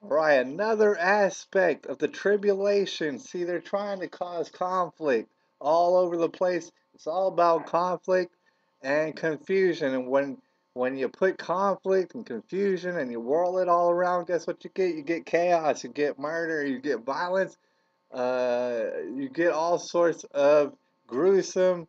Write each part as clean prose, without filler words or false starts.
Right, another aspect of the tribulation. See, they're trying to cause conflict all over the place. It's all about conflict and confusion. And when you put conflict and confusion and you whirl it all around, guess what you get? You get chaos, you get murder, you get violence, you get all sorts of gruesome,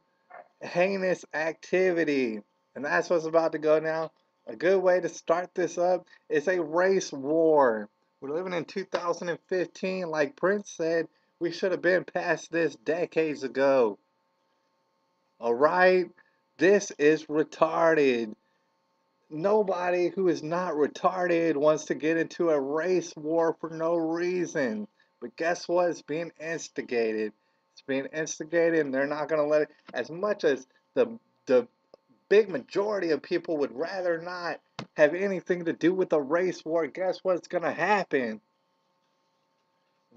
heinous activity. And that's what's about to go now. A good way to start this up is a race war. We're living in 2015. Like Prince said, we should have been past this decades ago. All right? This is retarded. Nobody who is not retarded wants to get into a race war for no reason. But guess what? It's being instigated. It's being instigated, and they're not going to let it. As much as the big majority of people would rather not have anything to do with a race war, guess what's going to happen?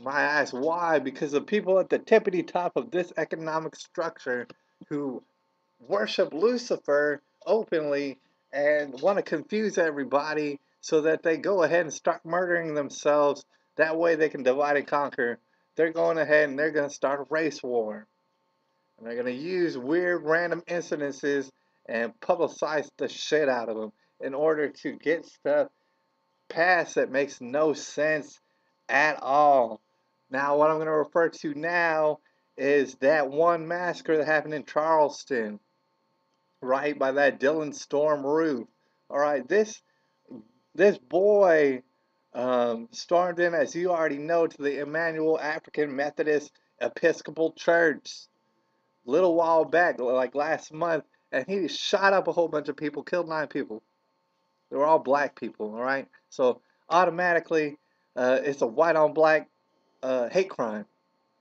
My ass, why? Because the people at the tippity top of this economic structure who worship Lucifer openly and want to confuse everybody so that they go ahead and start murdering themselves. That way they can divide and conquer. They're going ahead and they're going to start a race war. And they're going to use weird random incidences and publicize the shit out of them in order to get stuff passed that makes no sense at all. Now, what I'm going to refer to now is that one massacre that happened in Charleston, right by that Dylan Storm roof. All right, this boy stormed in, as you already know, to the Emmanuel African Methodist Episcopal Church a little while back, like last month, and he shot up a whole bunch of people, killed 9 people. They were all black people. All right, so automatically, it's a white on black hate crime,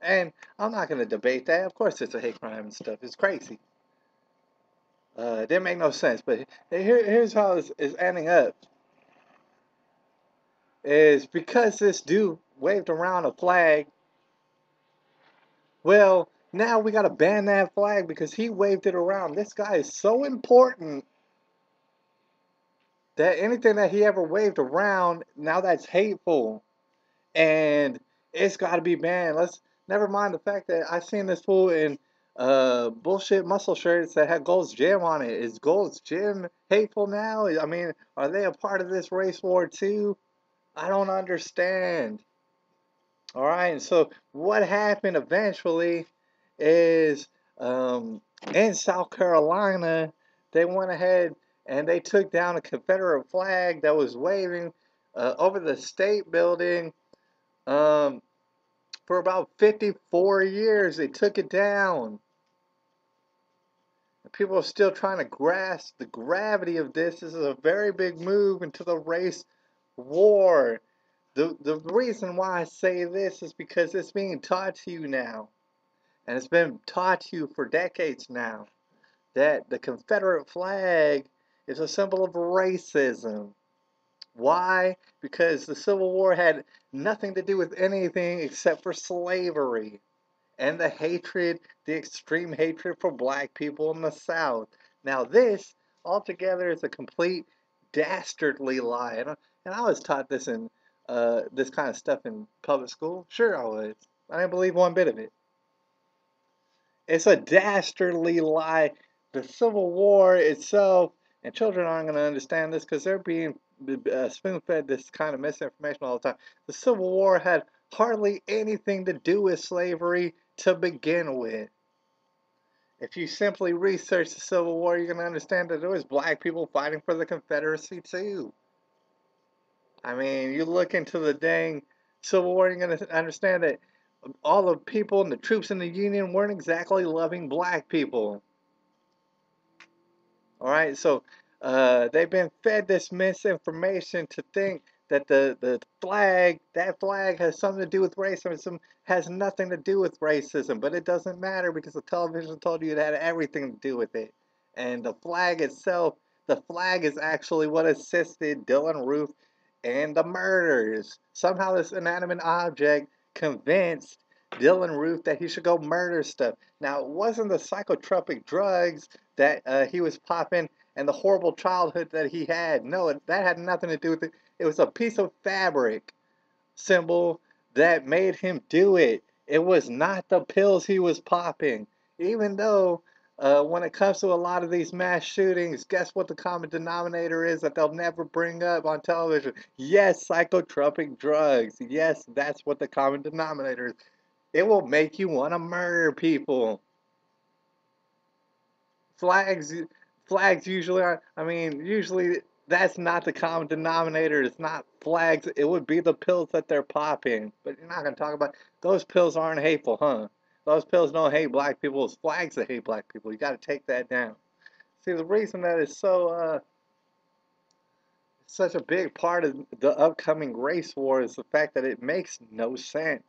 and I'm not going to debate that. Of course, it's a hate crime and stuff. It's crazy. It didn't make no sense. But here's how it's ending up. Is because this dude waved around a flag. Well, now we got to ban that flag because he waved it around. This guy is so important that anything that he ever waved around, now that's hateful. And it's got to be banned. Let's never mind the fact that I seen this fool in bullshit muscle shirts that had Gold's Gym on it. Is Gold's Gym hateful now? I mean, are they a part of this race war too? I don't understand. All right, and so what happened eventually is in South Carolina, they went ahead and they took down a Confederate flag that was waving over the state building um, for about 54 years. They took it down. People are still trying to grasp the gravity of this. This is a very big move into the race war. The reason why I say this is because it's being taught to you now, and it's been taught to you for decades now, that the Confederate flag is a symbol of racism. Why? Because the Civil War had nothing to do with anything except for slavery and the hatred, the extreme hatred for black people in the South. Now, this altogether is a complete dastardly lie. And I was taught this in this kind of stuff in public school. Sure, I was. I didn't believe one bit of it. It's a dastardly lie. The Civil War itself, and children aren't going to understand this because they're being spoon fed this kind of misinformation all the time. The Civil War had hardly anything to do with slavery to begin with. If you simply research the Civil War, you're going to understand that there was black people fighting for the Confederacy too. I mean, you look into the dang Civil War, you're going to understand that all the people and the troops in the Union weren't exactly loving black people. All right, so they've been fed this misinformation to think that the flag, that flag has something to do with racism, has nothing to do with racism, but it doesn't matter because the television told you it had everything to do with it. And the flag itself, the flag is actually what assisted Dylan Roof and the murders. Somehow this inanimate object convinced Dylan Roof that he should go murder stuff. Now, it wasn't the psychotropic drugs that he was popping and the horrible childhood that he had. No, that had nothing to do with it. It was a piece of fabric. symbol that made him do it. It was not the pills he was popping. Even though, when it comes to a lot of these mass shootings, guess what the common denominator is that they'll never bring up on television? Yes, psychotropic drugs. Yes, that's what the common denominator is. It will make you want to murder people. Flags, flags usually are. I mean, usually that's not the common denominator. It's not flags. It would be the pills that they're popping. But you're not gonna talk about those pills aren't hateful, huh? Those pills don't hate black people. It's flags that hate black people. You got to take that down. See, the reason that is so such a big part of the upcoming race war is the fact that it makes no sense.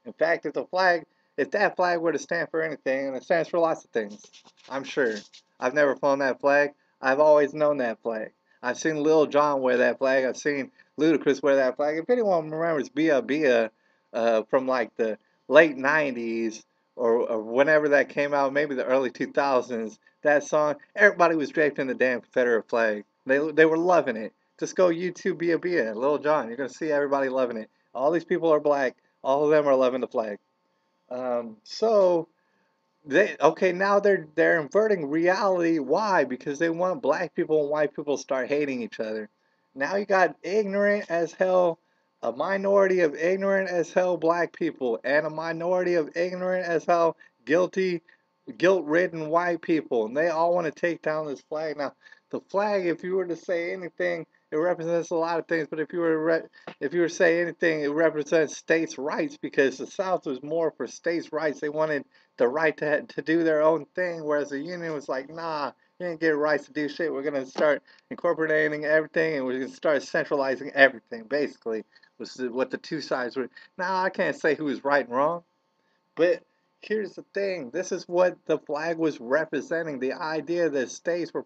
In fact, if that flag were to stand for anything, and it stands for lots of things, I'm sure. I've never flown that flag. I've always known that flag. I've seen Lil Jon wear that flag. I've seen Ludacris wear that flag. If anyone remembers Bia Bia from like the late 90s or whenever that came out, maybe the early 2000s, that song, everybody was draped in the damn Confederate flag. They were loving it. Just go YouTube Bia Bia, Lil Jon. You're going to see everybody loving it. All these people are black. All of them are loving the flag. So they okay now they're inverting reality. Why? Because they want black people and white people to start hating each other. Now you got ignorant as hell, a minority of ignorant as hell black people, and a minority of ignorant as hell guilt-ridden white people, and they all want to take down this flag. Now, the flag, if you were to say anything, it represents a lot of things. But if you were to say anything, it represents states' rights because the South was more for states' rights. They wanted the right to do their own thing, whereas the Union was like, nah, you didn't get rights to do shit. We're gonna start incorporating everything, and we're gonna start centralizing everything. Basically, was what the two sides were. Now, I can't say who was right and wrong. But here's the thing, this is what the flag was representing. The idea that states were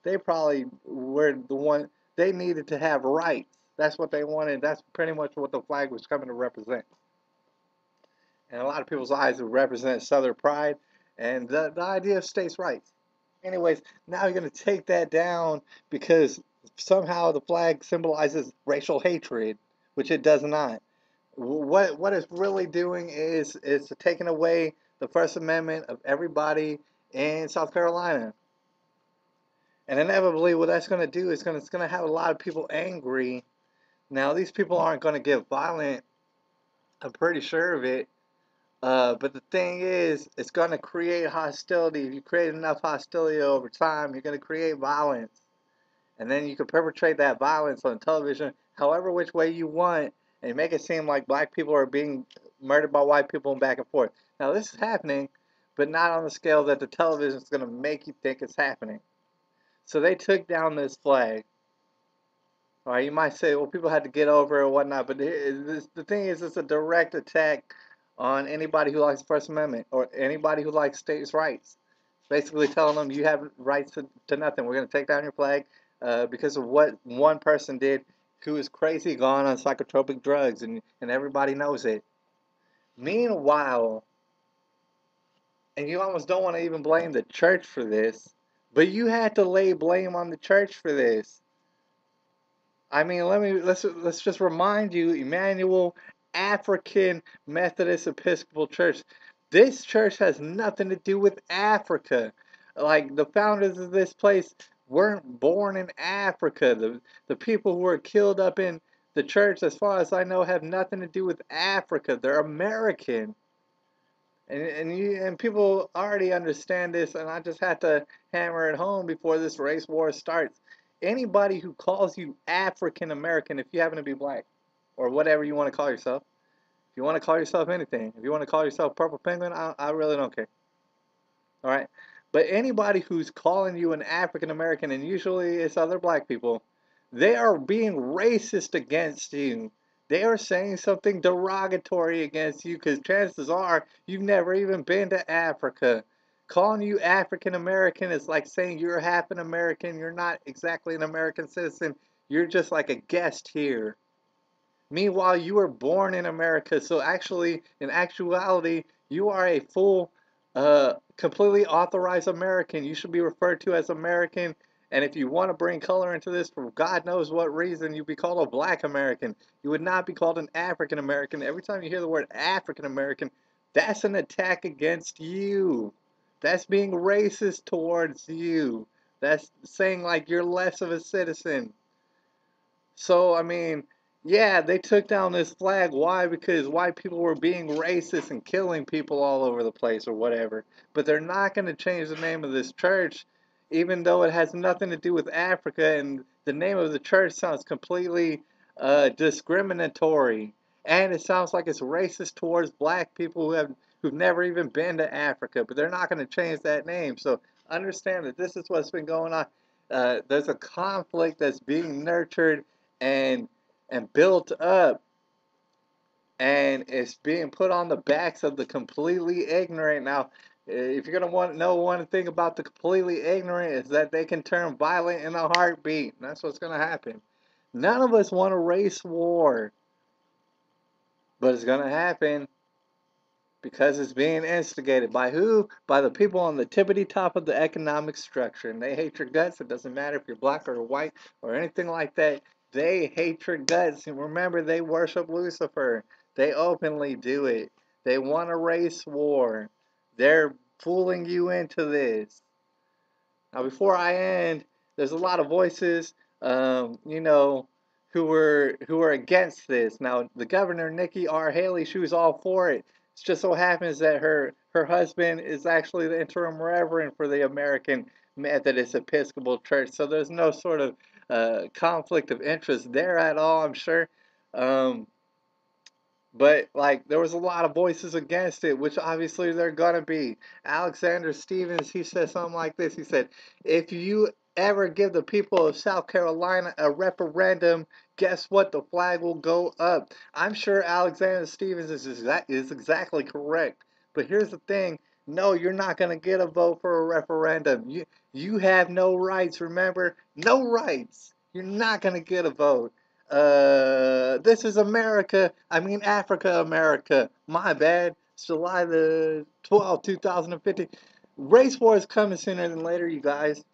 they probably were the one, they needed to have rights. That's what they wanted. That's pretty much what the flag was coming to represent. And a lot of people's eyes would represent Southern pride and the idea of states' rights. Anyways, now you're going to take that down because somehow the flag symbolizes racial hatred, which it does not. What it's really doing is taking away the First Amendment of everybody in South Carolina. And inevitably, what that's going to do is it's going to have a lot of people angry. Now, these people aren't going to get violent. I'm pretty sure of it. But the thing is, it's going to create hostility. If you create enough hostility over time, you're going to create violence. And then you can perpetrate that violence on television however which way you want and make it seem like black people are being murdered by white people and back and forth. Now, this is happening, but not on the scale that the television is going to make you think it's happening. So they took down this flag. All right, you might say, well, people had to get over it or whatnot, but the thing is, it's a direct attack on anybody who likes the First Amendment or anybody who likes states' rights. Basically telling them you have rights to nothing. We're going to take down your flag because of what one person did who is crazy, gone on psychotropic drugs, and everybody knows it. Meanwhile, and you almost don't want to even blame the church for this, but you had to lay blame on the church for this. I mean, let's just remind you, Emmanuel African Methodist Episcopal Church. This church has nothing to do with Africa. Like the founders of this place weren't born in Africa. The people who were killed up in the church, as far as I know, have nothing to do with Africa. They're American. And people already understand this, and I just had to hammer it home before this race war starts. Anybody who calls you African American, if you happen to be black, or whatever you want to call yourself, if you want to call yourself anything, if you want to call yourself Purple Penguin, I really don't care. All right, but anybody who's calling you an African American, and usually it's other black people, they are being racist against you. They are saying something derogatory against you because chances are you've never even been to Africa. Calling you African American is like saying you're half an American. You're not exactly an American citizen. You're just like a guest here. Meanwhile, you were born in America, so actually, in actuality, you are a full, completely authorized American. You should be referred to as American, And if you want to bring color into this for God knows what reason, you'd be called a black American. You would not be called an African American. Every time you hear the word African American, that's an attack against you. That's being racist towards you. That's saying like you're less of a citizen. So, I mean, yeah, they took down this flag. Why? Because white people were being racist and killing people all over the place or whatever. But they're not going to change the name of this church, even though it has nothing to do with Africa. And the name of the church sounds completely discriminatory. And it sounds like it's racist towards black people who've never even been to Africa. But they're not going to change that name. So understand that this is what's been going on. There's a conflict that's being nurtured and built up, and it's being put on the backs of the completely ignorant. Now, if you're gonna want to know one thing about the completely ignorant is that they can turn violent in a heartbeat. And that's what's gonna happen. None of us want a race war, but it's gonna happen. Because it's being instigated by who? By the people on the tippity top of the economic structure. And they hate your guts. It doesn't matter if you're black or white or anything like that. They hate your guts. And remember, they worship Lucifer. They openly do it. They want a race war. They're fooling you into this. Now, before I end, there's a lot of voices, you know, who are against this. Now, the governor, Nikki R. Haley, she was all for it. It just so happens that her husband is actually the interim reverend for the American Methodist Episcopal Church. So there's no sort of conflict of interest there at all, I'm sure. Um, but like there was a lot of voices against it, which obviously they're gonna be. Alexander Stevens, he said something like this. He said, "If you ever give the people of South Carolina a referendum, guess what? The flag will go up." I'm sure Alexander Stevens is exactly correct. But here's the thing: no, you're not gonna get a vote for a referendum. You have no rights. Remember, no rights. You're not gonna get a vote. This is America. I mean Africa, America. My bad. It's July the 12th, 2050. Race war is coming sooner than later, you guys.